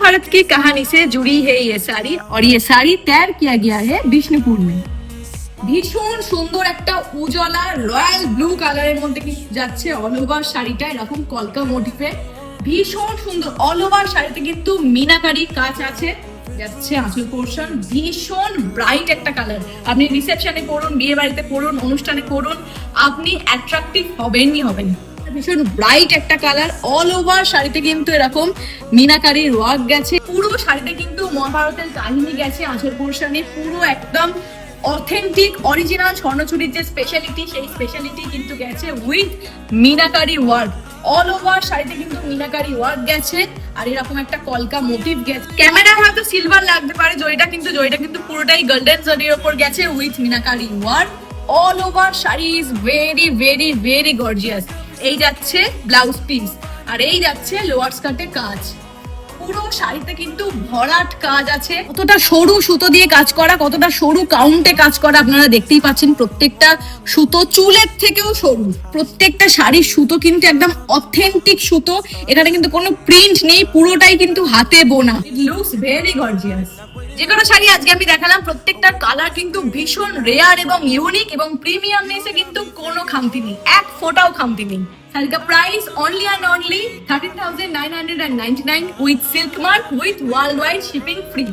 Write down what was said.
महाभारत की कहानी से जुड़ी है ये साड़ी और ये साड़ी तैयार किया गया है বিষ্ণুপুর में। ভীষণ সুন্দর একটা উজালা রয়্যাল ব্লু কালারের মধ্যে কি যাচ্ছে অল ওভার শাড়িটা এরকম কলকা মোটিভে, ভীষণ সুন্দর। অল ওভার শাড়িতে কিন্তু মিনাকারি কাজ আছে, যাচ্ছে আঁচল পোর্শন, ভীষণ ব্রাইট একটা কালার। আপনি রিসেপশনে পরুন, বিয়ে বাড়িতে পরুন, অনুষ্ঠানে পরুন, আপনি অ্যাট্রাকটিভ হবেনই হবেন। ভীষণ ব্রাইট একটা কালার। অল ওভার শাড়িতে কিন্তু এরকম মিনাকারি ওয়ার্ক গেছে, পুরো শাড়িতে কিন্তু মহাভারতের কাহিনী গেছে আঁচল পোর্শনে, পুরো একদম অথেন্টিক অরিজিনাল স্বর্ণচুরির যে স্পেশালিটি সেই স্পেশালিটি কিন্তু গেছে with meenakari work. All over শাড়িতে কিন্তু মিনাকারি ওয়ার্ক গেছে আর এরকম একটা কলকা মোটিভ গেছে। ক্যামেরায় হয়তো সিলভার লাগতে পারে, জয়টা কিন্তু পুরোটাই গোল্ডেন জরির উপর গেছে with meenakari work. All over sari is very very very gorgeous. এই যাচ্ছে ব্লাউজ পিস আর এই যাচ্ছে লোয়ার স্কার্টে কাজ। পুরো শাড়িতে কিন্তু ভরাট কাজ আছে, কতটা সরু সুতো দিয়ে কাজ করা, কতটা সরু কাউন্টে কাজ করা আপনারা দেখতেই পাচ্ছেন। প্রত্যেকটা সুতো চুলের থেকেও সরু, প্রত্যেকটা শাড়ির সুতো কিন্তু একদম অথেন্টিক সুতো, এখানে কিন্তু কোনো প্রিন্ট নেই, পুরোটাই কিন্তু হাতে বোনা। It looks very gorgeous. যে কোনো শাড়ি আজকে আমি দেখালাম প্রত্যেকটা কালার কিন্তু ভীষণ রেয়ার এবং ইউনিক এবং প্রিমিয়ামনেসে কিন্তু কোনো খামতি নেই, এক ফোঁটাও খামতি নেই। শাড়ির price only and only 13,999 with silk mark with world wide shipping free.